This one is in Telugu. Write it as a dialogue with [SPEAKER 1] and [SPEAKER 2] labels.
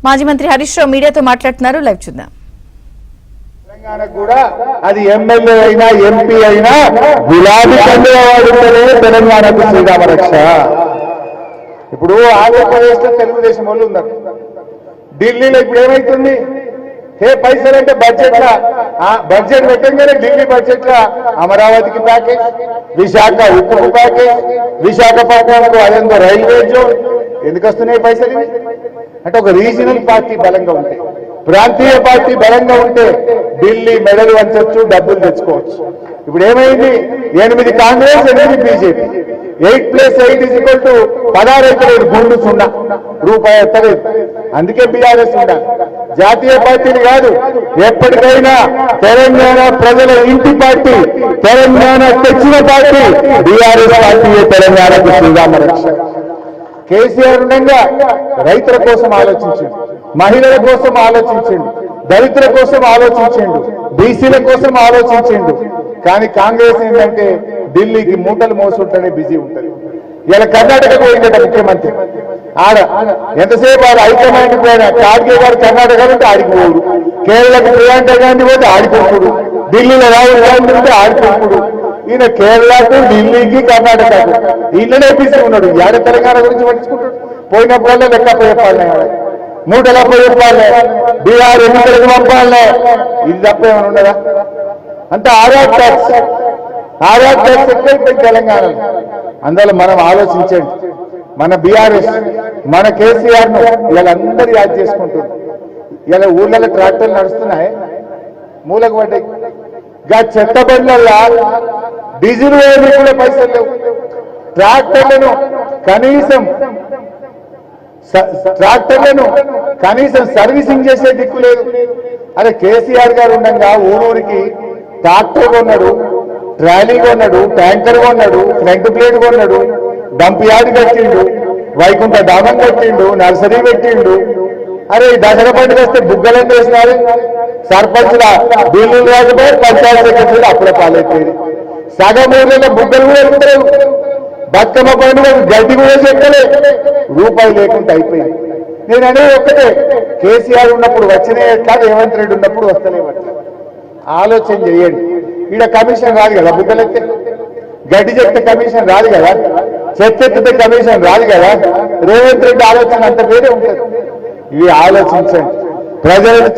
[SPEAKER 1] మాజీ మంత్రి హరీష్ రావు మీడియాతో మాట్లాడుతున్నారు. లైవ్ చూద్దాం.
[SPEAKER 2] తెలంగాణకు కూడా అది ఎమ్మెల్యే అయినా ఎంపీ అయినా గులాబీ కండువా వాడుతూనే తెలంగాణకు శ్రీరామ రక్ష. ఇప్పుడు ఆంధ్రప్రదేశ్ లో తెలుగుదేశం వాళ్ళు ఉన్నారు, ఢిల్లీలో ఇప్పుడు ఏమైతుంది? పైసలు అంటే బడ్జెట్ బడ్జెట్ పెట్టంగానే ఢిల్లీ బడ్జెట్ లా అమరావతికి ప్యాకేజ్, విశాఖ ఉక్కుకు ప్యాకేజ్, విశాఖపట్నంకు అదేందో రైల్వే జోన్. ఎందుకు వస్తున్నాయి పైసలు? అంటే ఒక రీజనల్ పార్టీ బలంగా ఉంటే, ప్రాంతీయ పార్టీ బలంగా ఉంటే ఢిల్లీ మెడలు వంచొచ్చు, డబ్బులు తెచ్చుకోవచ్చు. ఇప్పుడు ఏమైంది? 8 కాంగ్రెస్, 8 బీజేపీ. 8+8 16 అయితే గుండు 0 రూపాయి ఎత్తలేదు. అందుకే బీఆర్ఎస్ ఉండాలి, జాతీయ పార్టీని కాదు. ఎప్పటికైనా తెలంగాణ ప్రజల ఇంటి పార్టీ, తెలంగాణ తెచ్చిన పార్టీ బీఆర్ఎస్ పార్టీ. తెలంగాణకు శ్రీరామ రక్ష. కేసీఆర్ ఉండగా రైతుల కోసం ఆలోచించండి, మహిళల కోసం ఆలోచించండి, దళితుల కోసం ఆలోచించండు, బీసీల కోసం ఆలోచించండు. కానీ కాంగ్రెస్ ఏంటంటే ఢిల్లీకి మూటలు మోసుంటేనే బిజీ ఉంటుంది. ఇలా కర్ణాటక పోయిందట ముఖ్యమంత్రి, ఆడ ఎంతసేపు ఆడ హైకమాండ్ పోయినా ఖార్గే గారు కర్ణాటక ఉంటే ఆడిపోడు, కేరళకు ప్రియాంక గాంధీ పోతే ఆడిపోకుడు, ఢిల్లీలో రాహుల్ గాంధీ ఉంటే ఆడిపోకుడు. ఈయన కేరళకు, ఢిల్లీకి, కర్ణాటకకు ఈయననే బిజీ ఉన్నాడు. ఏడ తెలంగాణ గురించి పట్టించుకుంటాడు? పోయినప్పుడల్లా లెక్క చెప్పాలి, మూటలప్ప చెప్పాలి, బీహార్ ఎన్నికలకు పంపాలే. ఇది తప్ప ఏమైనా ఉండదా? అంటే ఆర్ఆర్ ట్యాక్స్ ఎక్కువైపోయింది తెలంగాణలో. అందువల్ల మనం ఆలోచించండి. మన బీఆర్ఎస్, మన కేసీఆర్ ను ఇలా అందరూ యాడ్ చేసుకుంటున్నారు. ఇలా ఊళ్ళలో ట్రాక్టర్లు నడుస్తున్నాయి, మూలకు పడ్డాయి. గా చెత్త బండ్లల్లా డీజిల్ వేయడానికి కూడా పైసలు లేవు. ట్రాక్టర్లను కనీసం సర్వీసింగ్ చేసే దిక్కు లేదు. అరే కేసీఆర్ గారు ఉండగా ఊరూరికి ట్రాక్టర్ కొన్నాడు, ట్రాలీ కొన్నాడు, ట్యాంకర్ కొన్నాడు, ఫ్రంట్ ప్లేట్ కొన్నాడు, డంప్ యార్డ్ కట్టిండు, వైకుంఠ ధామం కట్టిండు, నర్సరీ పెట్టిండు. అరే దసరా పండుగ వస్తే బుగ్గలన్నీ వేసినారు. సర్పంచ్ల బిల్లులు రాకపోయి పంచాయతీ సెక్రటరీలు అప్పుడే పాలైపోయింది. సగం ఊర్లలో బుగ్గలు కూడా వెళ్తారు, బతుకమ్మ పండుగ గడ్డి కూడా చెక్కలే, రూపాయి లేకుండా అయిపోయింది. నేను అనేది ఒక్కటే, కేసీఆర్ ఉన్నప్పుడు వచ్చినాయి ఎట్లా, రేవంత్ రెడ్డి ఉన్నప్పుడు వస్తలేవట్లా. ఆలోచన చేయండి. ఈడ కమిషన్ రాదు కదా, బుగ్గలెత్తే గడ్డి చెప్తే కమిషన్ రాదు కదా, చెత్తెత్తితే కమిషన్ రాదు కదా. రేవంత్ రెడ్డి ఆలోచన అంత వేరే ఉంటుంది. ఇవి ఆలోచించండి. ప్రజలను